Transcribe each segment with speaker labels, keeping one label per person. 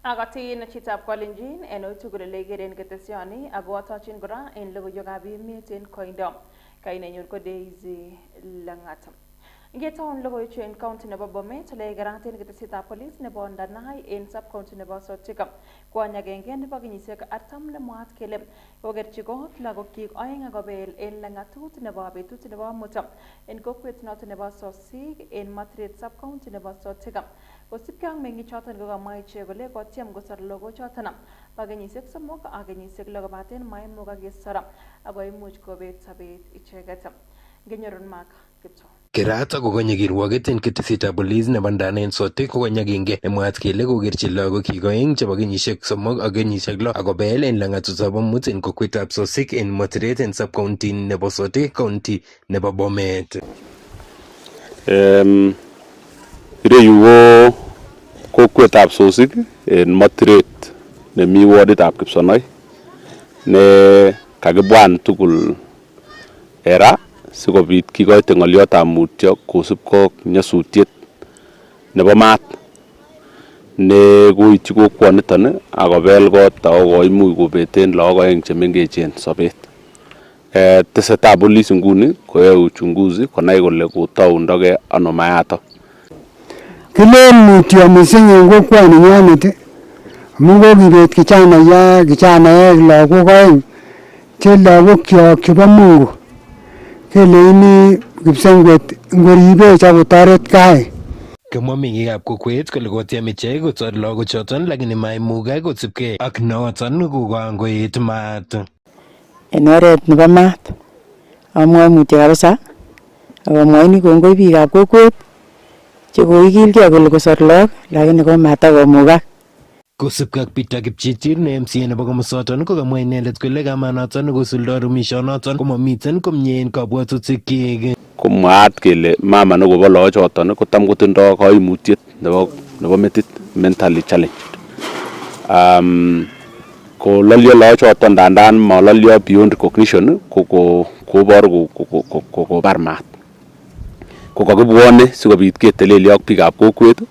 Speaker 1: Agatin chitab Kolenjin en otugule geren ketesioni agwatochin gora en Logoiywekab Emet en koindo. Kainenyon ko Daisy Langat. Ngetown logoiwechu en county nebo Bomet le geraten ketesietab police nebo Ndanai en sub county nebo Sotika. Kwony agenge nebo kenyisiek 40 nemwaat kele kokerchi kot lagokyik oeng akobel en langatut nebo betut nebo amut en kokwet noton nebo Sosik en Matret sub county nebo Sotika. Kosipke ak meng'ichoton kokamwa ichek kole kotyem kosor logochoton bo kenyisiek 3 ak kenyisiek 6 kobaten maimukak kesor ako imuch kobet sobet icheget. Ngenyorun Mark Kipto.
Speaker 2: Kerat akokonye kirwoget en ketesietab police nebo Ndanai en Sotik kokonye agenge nemwaat kele kokerchi lagokyik oeng chebo kenyisiek 3 ak kenyisiek 6 akobel en langatutab amut en kokwetab Sosik en Matret en sub county nebo Sotik county nebo Bomet.
Speaker 3: Ireyu ko kokwetab Sosik en Matret nemi warditab Kipsonoi ne kakibwan tugul era sikobit kikoite ng'oliotab mutyo kosubkei ak nyasutiet nebo maat ne koityi kokwoniton akobel kot ako koimuch kobeten lagok oeng chemengechen sobet. Tesetai police nguni koyoe uchunguzi konai kole kotoundogei ano mayato.
Speaker 4: Kilen mutyo mising en kokwani nyonet amun kokibet kijanaek lagok oeng che lagokyok chebo Mungu. Keleini kipsengwet ngoribech akotoret kai.
Speaker 2: Kamwa meng'ikab kokwet kole kotyem ichek kotor lagochoton lakini maimukak kosubkei ak noton kokangoet maat.
Speaker 5: En oret nebo maat amwoe mutyo kabisa akamwoini kongoi biikab kokwet chekoikilgei kole kosor lagok lakini komatakomukak.
Speaker 2: Kosubkei ak Peter Kipchirchir ne MCA nebo komosoton kokamwa inendet kole kamanoton kosuldo rumishonoton komamiten komie en kabwatutikchik.
Speaker 3: Komwaat kele mama nekobo lagochoton kotam kotindoi kaimutiet nebo metit, mentally challenged. Kololio lagochoton dandan malolio beyond recognition kobor kobar maat. Kokakibwone sikobit ketelelio ak biikab kokwet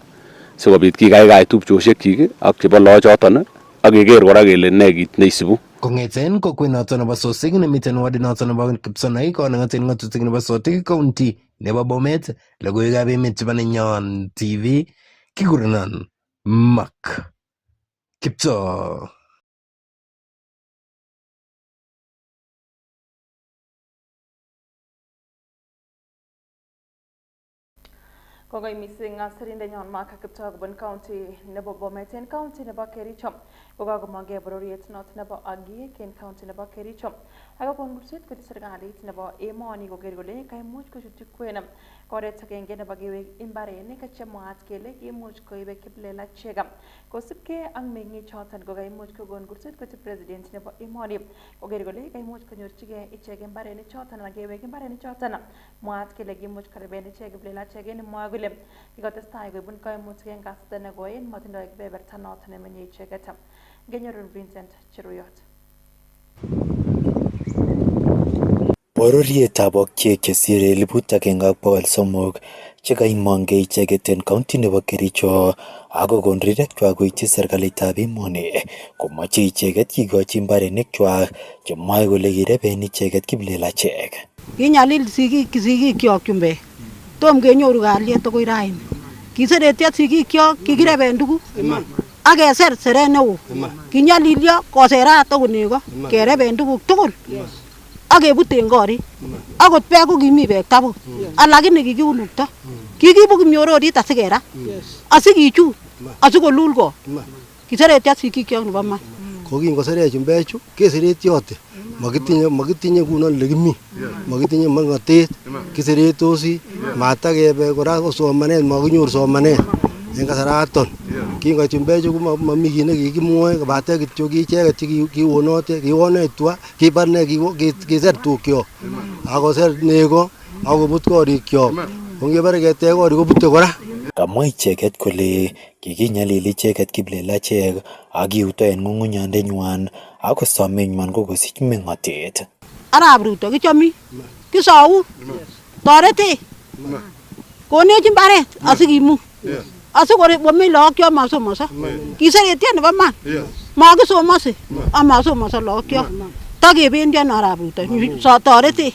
Speaker 3: sikobit kikaikai tupchosiekyik ak chebo lagochoton ak keker kora kele ne kit neisibu.
Speaker 2: Kong'eten kokwenoton nebo Sosik nemiten wardit noton nebo Kipsonoi konang'aten ng'atutik nebo Sotik county nebo Bomet, logoiwekab emet chebo Nenyon TV, kikurenon Mark Kipto.
Speaker 1: Kongoi mising sirindenyon Mark Kipto kobun county nebo Bomet en county nebo Kericho. Kokakomongei bororiet noton nebo Agiek en county nebo Kericho. Akakon kurset koityi serikalit nebo emoni koker kole kaimuch kochutyi kwen oret agenge nebo kewek imbarenik chemwaat kele kimuch koibe kiplelachek. Kosubkei ak meng'ichoton kokaimuch kokon kurset koityi president nebo emoni koker kole kaimuch konyorchigei ichek imbarenik choton anan kewek imbarenik choton. Mwaat kele kimuch koriben ichek kiplelachek en mwa kole kikotestai koibun kaimutik en kasarta nekoi en matindoi kebeberta noton nemenye icheget. Ngenyorun Vincent Cheruyot.
Speaker 6: Bororietab okiek chesire 1,300 chekaimongei icheget en county nebo Kericho akokon rirekwak koityi serikalitab emoni komoche icheget kikochi mbarenikwak chemwoe kole kireben icheget kiplelachek.
Speaker 7: Kinyalil sigikyok chumbek tom kenyoru kalyet akoi raini. Kiseretyo sigikyok kikireben tuguk ak keser seret neo. Kinyalilyo koserat akot nego kereben tuguk tugul ak kebuten korik. Akot beek ko kimi beek tabut alakini kikiulukto. Kikibu kimnyororiet asikerat asikichut asikolul kot. Kiseretyo sigikyok nebo man.
Speaker 8: Kokingoseret chumbechu keseretyote. Makitinye kunon lekimi, makitinye mang'atet, kiseretosi, matakebe kora ko somanet, makinyoru somanet en kasaraton. Kingoit chumbechu komami kit nekikimwoe kobate kityo kiicheget chekiwonote, kiwonech tua, kibar ne kiser tukyok, akoser nego, akobut korikyok. Kongebare ketech korik kobute kora.
Speaker 6: Kamwa icheget kole kikinyalil icheget kiplelachek akiuto en ng'ung'unyandenywan ako somenywan ko kosich meng'otet.
Speaker 7: Arap Ruto kichomi, kisou, toretech, konech mbaret asikimu. asikore bomi lok yo masomoso kiseretie nebo man makisomosi amasomoso lok yo takebendi arabuto so toreti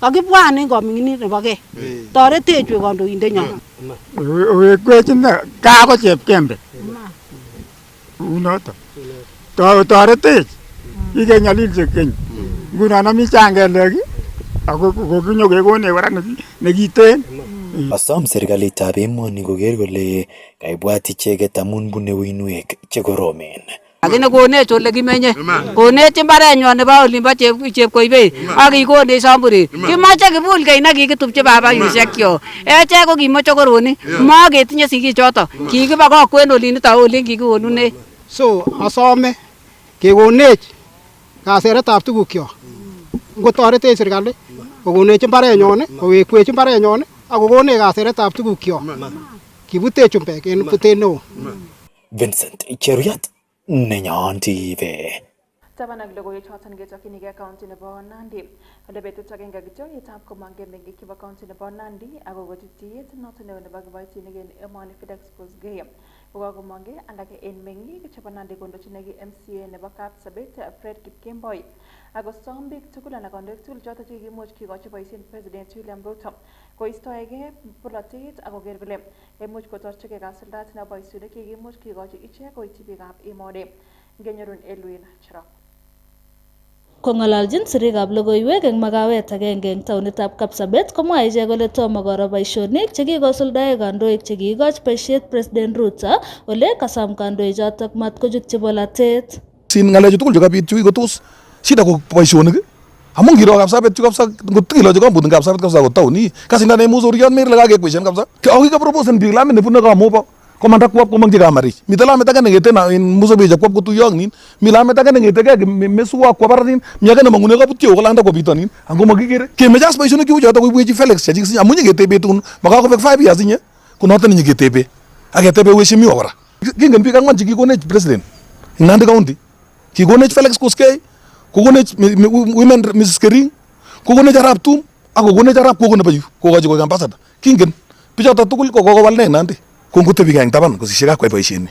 Speaker 7: kakibwan en koming'init nebo gei toretech we kandoindenyon
Speaker 9: wekwechin gaa ko chepkembe unoto toretech ikenyalilse keny ngunon ami changelek ako kokinyokekonech kora nekiten.
Speaker 6: Asom serikalitab emoni koker kole kaibwat icheket amun bune uinwek chekoromen.
Speaker 7: Lakini konech ole kimenye, konech mbarenyon nebo olimbo Chepkoibei ak kikonech samburet. Kimoche kibulgei nekikitupchi babaisiek kyok. Echek ko kimoche koroni, maketinye sigichoto. Kikibakakwen olinito olin kikikonunech.
Speaker 10: So asome kekonech kaseretab tugukyok. Ngotoretech serikali kokonech mbarenyon, kowekwech mbarenyon ak kokonech kaseretab tugukyok. Kibutech chumbek en butet neo.
Speaker 6: Vincent Cheruyat, Nenyon TV.
Speaker 1: Tabanag logoiwek choton ketokyinigei county nebo Nandi. Ole betut agenge kityo yetab komange meng'ik chebo county nebo Nandi ako kotitiet noton neo nebo kiboitinik en emoni FedEx Kosgei. Kokakomange alak en meng'ik chebo Nandi kondochinegi MCA nebo Kapsabet Fred Kipkemboi. Ako som biik tugul anan kandoik tugul choton chekimuch kikochi boisien President William Ruto koistoegei polatet ak koker kole imuch kotorchigei kasuldaet nebo boisionik chekimuch kikochi ichek koityi biikab emoni. Ngenyorun Elwin Cherop.
Speaker 11: Kong'ololjin sirikab logoiwek eng makawet agenge eng taonitab Kapsabet komwae ichek kole tomo koro boisionik chekikosuldae kandoik chekikoch boisiet President Ruto ole kasam kandoichotok matkochutyi polatet.
Speaker 12: Sin ngalechu tugul chekabit chu ikotos shida ko boisionik amun ngiro Kapsabet chu kabisa ngotikiloche kombut Kapsabet kabisa ko taoni kasindane musoriot mer lekakekweshen kabisa ako kikaproposen biik lamit nebune kamobo komanda kwap komangchi kamarich mite lamit age nengete na in musobeje kwap kotuyo ak nin mi lamit age nengete ke mesuwa kwa baratin mi age nemangune kabutyo kolanda ko bitonin ango makikere kemeche as boisionik chu choto koibwechi Felix chechik sinya amunye ketebe tun makakobek 5 years inye kunoton nye ketebe aketebe weshimiwa kora kingen biik angwan chekikonech president in Nandi County kikonech Felix Kosgei kokonech women Mrs Kering kokonech Arap Tum ak kokonech Arap Koko nebo yu kokochi koik ambassador kingen bichoto tugul ko kokowal ne Nandi kongotebi eng taban kosisiek akwai boisioni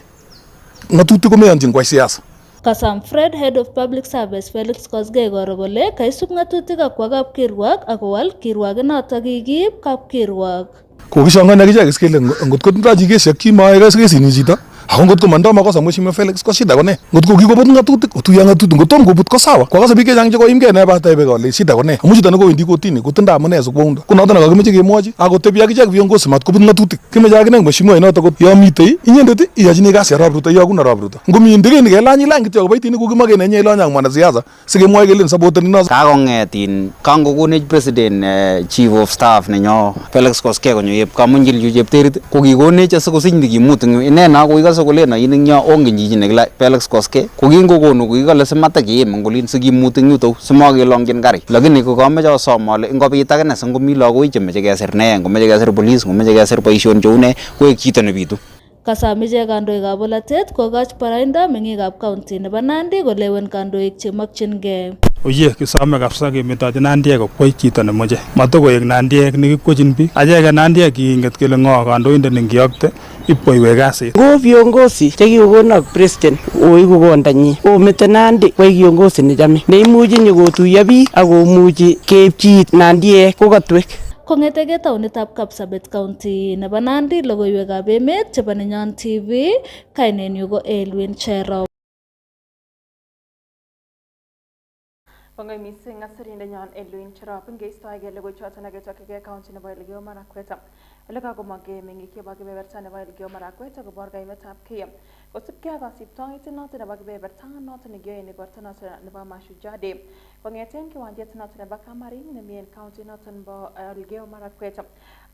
Speaker 12: ngatutik komeyonchin kwai siasa.
Speaker 11: Kasam Fred, Head of Public Service Felix Kosgei koro kole kaisub ngatutik akwa kapkirwok akowal kirwokenoto kikiib kapkirwok.
Speaker 12: Kokishongoni akichek iskele ngot kotindoi chi kesiek kimae kesini chito ako ngot komandoi makosa mheshimiwa Felix ko shida ko ne ngot ko kikobut ngatutik otuyo ngatutik ngot tom kobut ko sawa kwa biik chechang chekoimgei ne bataibe kole shida ko ne amu chito nekowendi kotini kotindoi amune sikoundo ko noto nekakimoche kemwochi akotebi akichek viongozi mat kobut ngatutik kimeche akine mheshimiwa inoto kot yo mitei inyendet iyochini kasi Arap Ruto iyogun Arap Ruto ngomi ndegeni kelany ilany kityo koboitinik kokimakene enye ilony ak mwanasiasa sikemwoe kelen supporteni no
Speaker 13: kakong'etin kangokonech president chief of staff nenyo Felix Kosgei konyo yep kamunjil yu chepterit kokikonech asikosich nikimut inena koikase kolen ayin nya ongen chichi nekila Felix Kosgei kokingokonu kokikole simatakiyem ngolin sikimut eng yuto simakelongchin kari lakini kokameche asom ale ngobit akine singomi lagok chemeche kesir ne ngomeche kesir police ngomeche kesir boision cheu ne koek chito nebitu.
Speaker 11: Kasam ichek kandoikab polatet kokoch baraindo meng'ikab county nebo Nandi kolewen kandoik chemakchingei.
Speaker 9: Oye kisome kabisa kemetochi Nandiek kokwei chito nemoche matokoek Nandiek nekikwechin biik acheke Nandiek kiinget kele ng'o kandoindet nekiyokte ipkoiwek kasit.
Speaker 5: Ko viongozi chekikokonok president oiku kondanyi omete Nandi koek viongozi nechome neimuchi nyokotuiyo biik akomuchi keipchi Nandiek kokatwek.
Speaker 11: Kong'etegei taonitab Kapsabet County nebo Nandi, logoiywekab emet chebo Nenyon TV, kainenyu ko Elwin Cherop.
Speaker 1: Kongoi mising asirindenyon Elwin Cherop ngeistoegei logoichoton aketokyigei county nebo Elgeyo Marakwet. Ole kakomong'e meng'ik chebo kebeberta nebo Elgeyo Marakwet akobor kaimetabkei kosubkei ak kasiptoet noton nebo kebeberta noton nekiyoe en igorto noton nebo Mashujaa Day kong'eten kiwanjet noton nebo Kamarin nemi en county noton nebo Elgeyo Marakwet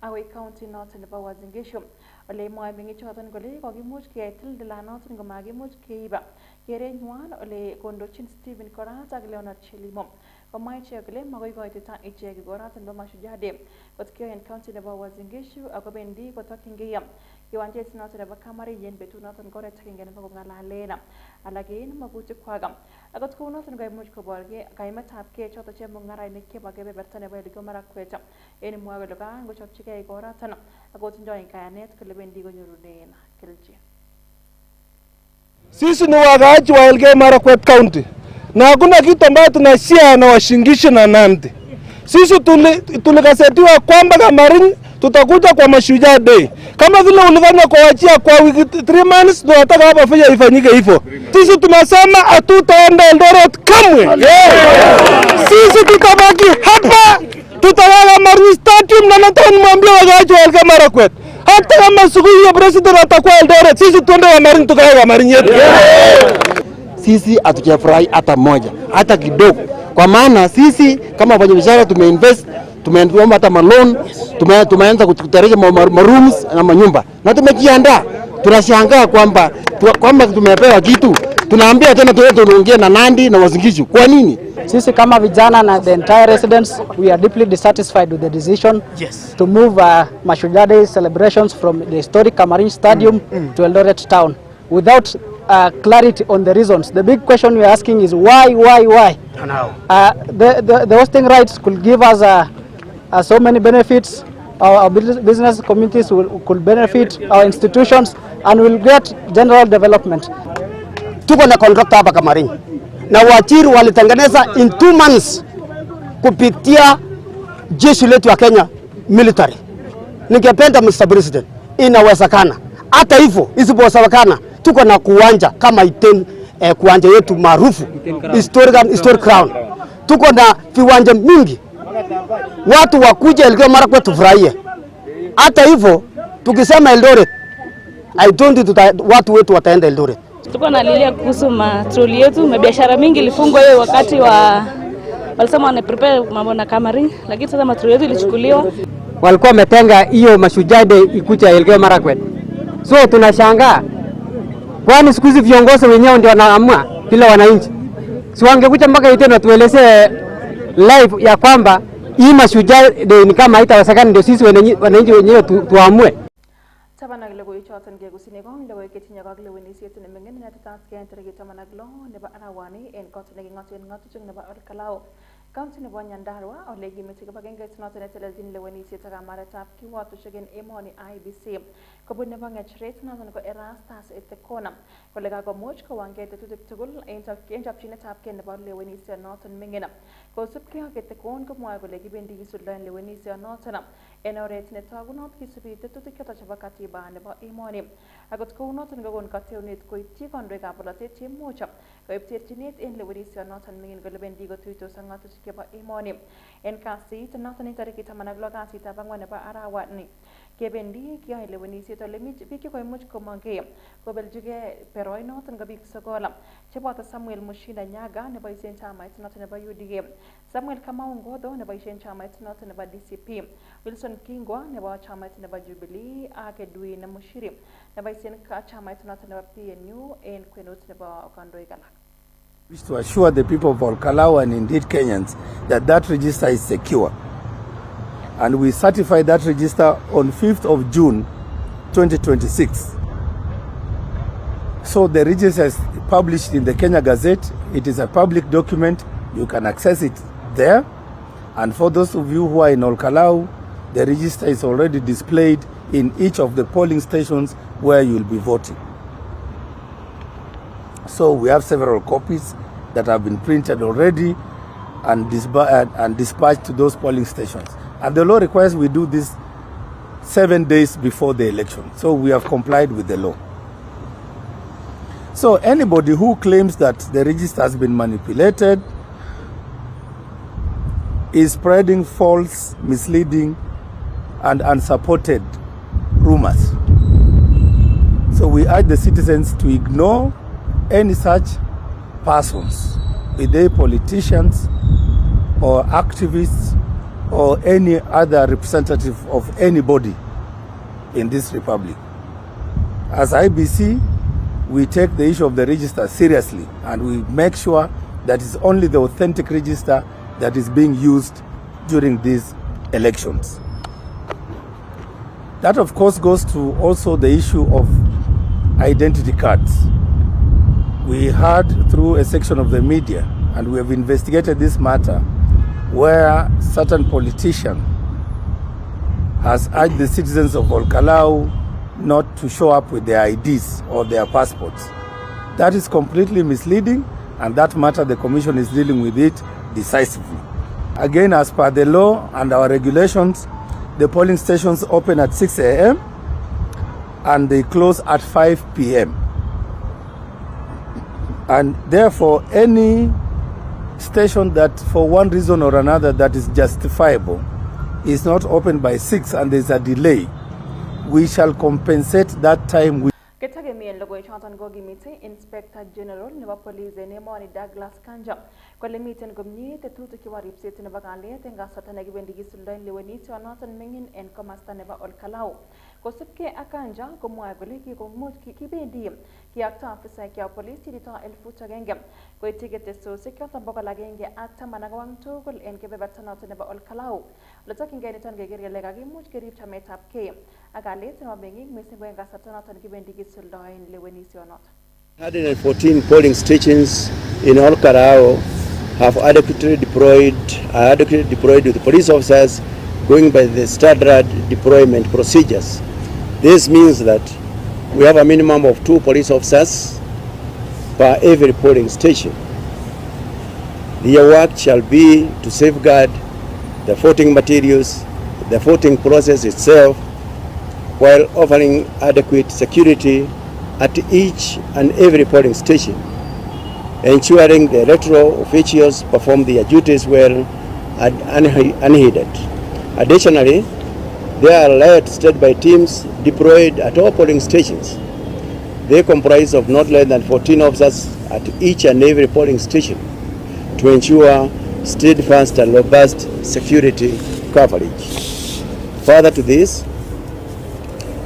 Speaker 1: akoi county noton nebo Uasin Gishu. Ole mwoe meng'ichoton kole kokimuch ketil tilanoton komakimuch keiba kerenywan ole kondochin Stephen Korat ak Leonard Chelimo. Komwa ichek kole makoi koitita ichek igoroton nebo Mashujaa Day kot kiyoe en county nebo Uasin Gishu akobendi kotokyingei kiwanjet noton nebo Kamarin en betut noton koret agenge nebo kong'alalen alak en magutikwak. Akot kounoton koimuch koborgei kaimetabkei choton chemung'arainik chebo kebeberta nebo Elgeyo Marakwet en mwoe kole kangochopchigei igoroton akotindoi kayanet kole bendi konyorunen Kilji.
Speaker 14: Sisi ni wakaaji wa Elgeyo Marakwet County na hakuna kitu ambayo tunashare na Washingishu na Nandi. Sisi tulikasetiwa kwamba Kamarin tutakuja kwa Mashujaa Day. Kama vile ulifanya kwa Wajia kwa wiki 3 months, tunataka hapa fanya ifanyike hivyo. Sisi tunasema hatutaenda Eldoret kamwe. Sisi tutabaki hapa, tutaweka Marin Stadium na nataka nimwambie wakaaji wa Elgeyo Marakwet. Hata kama siku hiyo president atakuwa Eldoret, sisi tuende wa Marin tukaweka Marin yetu.
Speaker 15: Sisi hatujafurahi hata moja, hata kidogo. Kwa maana sisi kama wafanyabiashara tumeinvest, tumeomba hata malon, tumeanza kutayarisha marooms na manyumba. Na tumejiandaa. Tunashangaa kwamba tumepewa kitu. Tunaambia tena tuongee na Nandi na Wazingishu. Kwa nini?
Speaker 16: Sisi kama vijana na the entire residents, we are deeply dissatisfied with the decision to move Mashujaa Day celebrations from the historic Kamarin Stadium to Eldoret town without clarity on the reasons. The big question we are asking is why? The hosting rights could give us so many benefits. Our business communities could benefit, our institutions, and will get general development.
Speaker 15: Tuko na contract hapa Kamarin na waajiri walitengeneza in 2 months kupitia jeshi letu ya Kenya military. Ningependa Mr. President, inawezekana. Hata hivyo isipowezekana, tuko na kuwanja kama kuwanja yetu maarufu historic crown. Tuko na viwanja mingi. Watu wakuja Elgeyo Marakwet tufurahie. Hata hivyo tukisema Eldoret, I don't think watu wetu wataenda Eldoret.
Speaker 17: Tuko nalilia kuhusu matroli yetu, biashara mingi ilifungwa hiyo wakati walisema wana prepare mambo na Kamarin, lakini sasa matroli yetu ilichukuliwa.
Speaker 16: Walikuwa wametenga hiyo Mashujaa Day ikuja Elgeyo Marakwet. So tunashangaa. Kwani siku hizi viongozi wenyewe ndio wanaamua kila wananchi. Si wangekuja mpaka iteno tueleze live ya kwamba hii Mashujaa Day ni kama haitawezekana, ndio sisi wananchi wenyewe tuamue.
Speaker 1: Tabana logoy choton ke kusini kong logoy ketinya kag lewenisiet ne mengen na tatat ke entre tamana glo ne ba arawani en kot ne ngaten ngatuchung ne ba Kalao county ne ba Nyandarua ole gimiti ba genga tnoto ne telezin lewenisiet ga maratap ki watu shegen emoni IBC ko bunne ba ngachret na ko erastas etekona kole ga gomoch ko wangete tutik tugul en chapchine tap ke ne ba lewenisiet noton mengena ko supke ke tekon ko moy kole gibendi gisuldan lewenisiet noton en oret ne tagunot kisubite tutik kata chaba katiba ne ba emoni agot ko noton gogon kateunet ko ityi kondoik ab bolotet chemuch koib terchinet en lewenisiet noton mengen kole bendi go tuito sangatu ke ba emoni en kasit noton en tarikit 16 kasit ab angwan nebo arawani kebendi kiyoe lewenisiet ole biik ko imuch komongee kobeljige peroi noton ko biik sokola cheboto Samuel Mushinda Nyaga neboisien chamait noton nebo UDA, Samuel Kamau Ngodho neboisien chamait noton nebo DCP, Wilson Kingwa nebo chamait nebo Jubilee ak Edwin Mushiri neboisien chamait noton nebo PNU en kwenut nebo kandoik alak.
Speaker 18: Wish to assure the people of Kalao and indeed Kenyans that register is secure. And we certified that register on 5th of June 2026. So the register is published in the Kenya Gazette. It is a public document. You can access it there. And for those of you who are in Olkalau, the register is already displayed in each of the polling stations where you will be voting. So we have several copies that have been printed already and dispatched to those polling stations. And the law requires we do this 7 days before the election. So we have complied with the law. So anybody who claims that the register has been manipulated is spreading false, misleading, and unsupported rumors. So we urge the citizens to ignore any such persons, be they politicians or activists or any other representative of anybody in this republic. As IBC, we take the issue of the register seriously and we make sure that it's only the authentic register that is being used during these elections. That of course goes to also the issue of identity cards. We heard through a section of the media, and we have investigated this matter, where certain politician has urged the citizens of Olkalau not to show up with their IDs or their passports. That is completely misleading, and that matter the Commission is dealing with it decisively. Again, as per the law and our regulations, the polling stations open at 6 a.m. and they close at 5 p.m. And therefore, any station that for one reason or another that is justifiable is not open by 6 and there's a delay, we shall compensate that time with
Speaker 1: Ketagemien logoiywekab gimite Inspector General nebo Police Nenyon Douglas Kanja kole miten komie tetutik chebo ripset nebo kalyet eng kasarta nekibendi kisuldaen lewenisionoton mingin en komasta nebo Olkalau. Kosubkei ak Kanja komwae kole kikomuch kibendi kiyokto afisaek chebo police chito 1000 koityi ketesosiek choton 110 tugul en kebeberta noton nebo Olkalau. Letokyingei niton keker kele kakimuch kerib chametabgei ak kalyet nebo meng'ik mising ko en kasarta noton kibendi kisuldaen lewenisionoton.
Speaker 19: 114 polling stations in Olkalau have adequately deployed with police officers going by the standard deployment procedures. This means that we have a minimum of 2 police officers per every polling station. Their work shall be to safeguard the voting materials, the voting process itself, while offering adequate security at each and every polling station, ensuring the electoral officials perform their duties well and unhindered. Additionally, there are alert standby teams deployed at all polling stations. They comprise of not less than 14 officers at each and every polling station to ensure steadfast and robust security coverage. Further to this,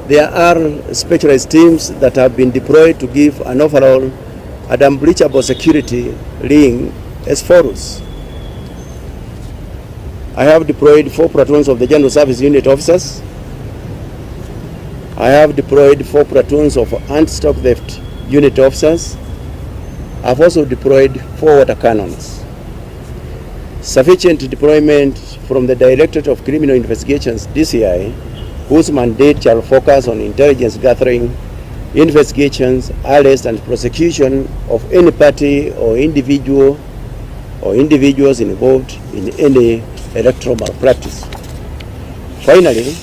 Speaker 19: there are specialized teams that have been deployed to give an overall and unbreachable security ring as follows. I have deployed 4 platoons of the General Service Unit officers. I have deployed 4 platoons of anti-stock theft unit officers. I've also deployed 4 water cannons. Sufficient deployment from the Directorate of Criminal Investigations, DCI, whose mandate shall focus on intelligence gathering, investigations, arrest and prosecution of any party or individual or individuals involved in any electoral malpractice. Finally,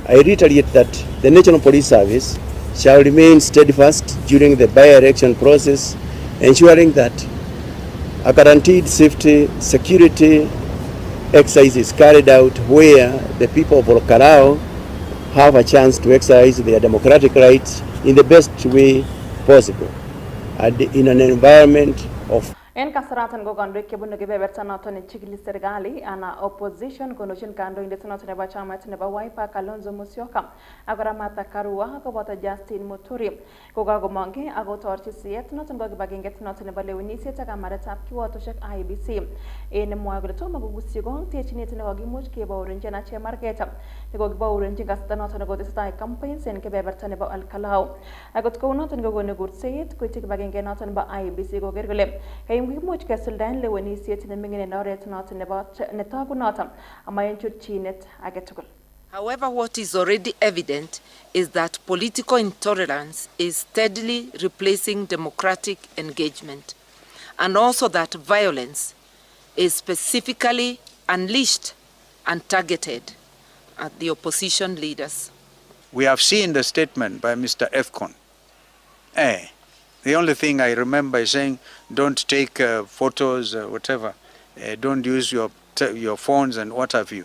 Speaker 19: I reiterate that the National Police Service shall remain steadfast during the by-election process, ensuring that a guaranteed safety, security exercise is carried out where the people of Olkalau have a chance to exercise their democratic rights in the best way possible and in an environment of
Speaker 1: En kasaratan ko kandoik chebunu kebeberta noton nechikili serikali ana opposition kondochin kandoindet noton nebo chamait nebo Wiper Kalonzo Musyoka ak kora Martha Karua koboto Justin Muturi kokakomong'e ako torchi siyet noton ko kibagengeit noton nebo lewenisiet ak kamaretab kiwotosiek IEBC en mwoe kole tomo kokusyi kong terchinet nekokimuch kebourenjin ak chemarget nekokibourenjin kasarta noton nekotesetai campaigns en kebeberta nebo Olkalau. Akot kou noton kokonu kurset koityi kibagenge noton nebo IEBC koker kole kimuch kesuldaen lewenisiet neming'in en oret noton nebo netogunot ama en chutchinet age tugul.
Speaker 20: However, what is already evident is that political intolerance is steadily replacing democratic engagement, and also that violence is specifically unleashed and targeted at the opposition leaders.
Speaker 21: We have seen the statement by Mr. Efcon. The only thing I remember is saying, don't take photos, whatever. Don't use your phones and what have you.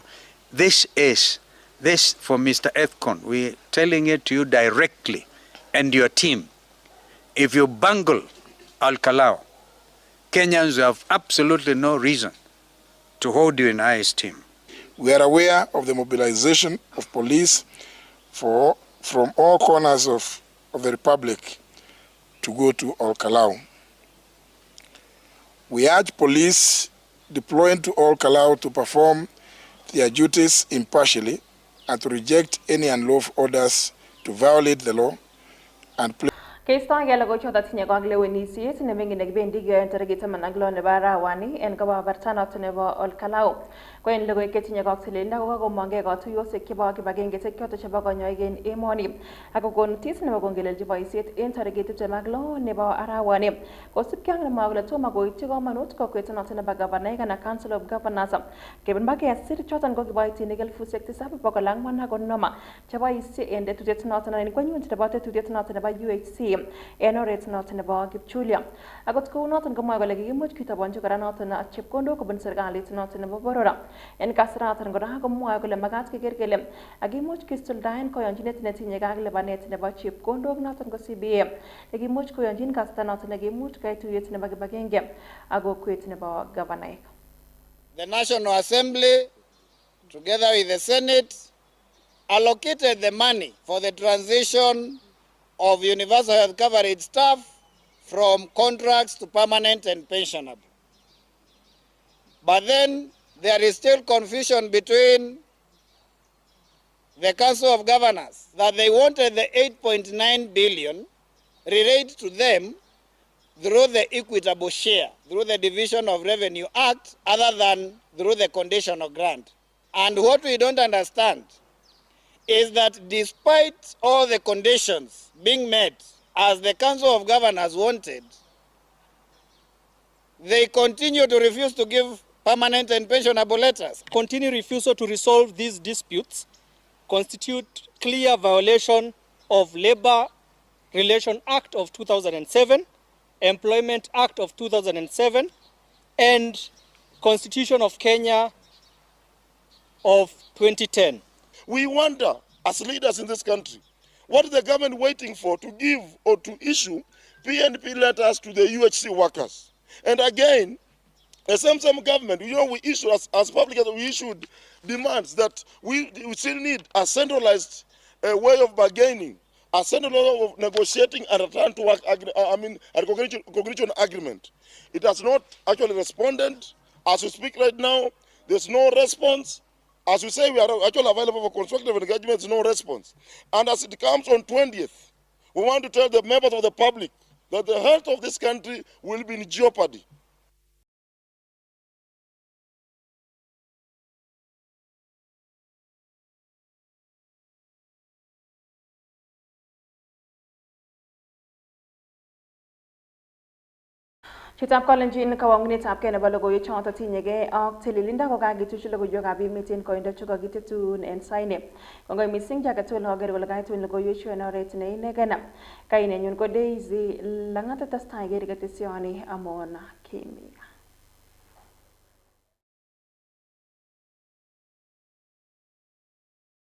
Speaker 21: This for Mr. Efcon. We're telling it to you directly and your team. If you bungle Olkalau, Kenyans have absolutely no reason to hold you in high esteem.
Speaker 22: We are aware of the mobilization of police from all corners of the Republic to go to Olkalau. We urge police deploying to Olkalau to perform their duties impartially and to reject any unlawful orders to violate the law and
Speaker 1: Keistogei logoichoto tinye lewenisiet nemingin nekibendi tarikit 16 nebo arawani en kebeberta noton nebo Olkalau. Ko en logoiwek chetinye tililindo kokakomongei katuyosiek chebo kibagenge choto chebo konyoik en emoni ak kokon tis nebo kongelelchi boisiet en tarikit 26 nebo arawani. Kosubkei ak nemwa kole tomo koityi komonut kokwet noton nebo gavanaek anan Council of Governors kebun bakesir choton ko kiboitinik 7450 cheboisie en tetutiet noton en kwenyut nebo tetutiet noton nebo UHC en oret noton nebo Kipchulyo. Akot kou noton komwae kole kikimuch kitobonchi kora noton chepkondok kobun serikalit noton nebo boror. En kasaratan kora komwae kole makat keker kele akimuch kisuldaen koyonchinet netinye ak lipanet nebo chepkondok noton ko CBA nekimuch koyonchin kasarta noton nekimuch kait tuyet nebo kibagenge ak kokwet nebo gavanaek.
Speaker 3: The National Assembly together with the Senate allocated the money for the transition of universal health coverage staff from contracts to permanent and pensionable. But then there is still confusion between the Council of Governors that they wanted the 8.9 billion relate to them through the equitable share, through the Division of Revenue Act, other than through the conditional grant. And what we don't understand is that despite all the conditions being met as the Council of Governors wanted, they continue to refuse to give permanent and pensionable letters.
Speaker 4: Continued refusal to resolve these disputes constitute clear violation of Labour Relation Act of 2007, Employment Act of 2007, and Constitution of Kenya of 2010.
Speaker 23: We wonder, as leaders in this country, what is the government waiting for to give or to issue PNP letters to the UHC workers? And again, the same government, we issue as public, we issued demands that we still need a centralized way of bargaining, a centralized way of negotiating and return to work, a recognition agreement. It has not actually responded. As we speak right now, there's no response. As we say, we are actually available for constructive engagement, no response. And as it comes on 20th, we want to tell the members of the public that the health of this country will be in jeopardy.
Speaker 1: Chitab Kalenjin kawangunetab kei nebo logoiwek choto tinyegei ak tililindo kokakituch logoiywekab emet en koindo chekakitetun en saini. Kongoi missing jaketul noker kole kaitun logoiwechu en oret ne inegen. Kainenyun ko Daisy Langat testai ker ketesioni Nenyon Kimii Gaa.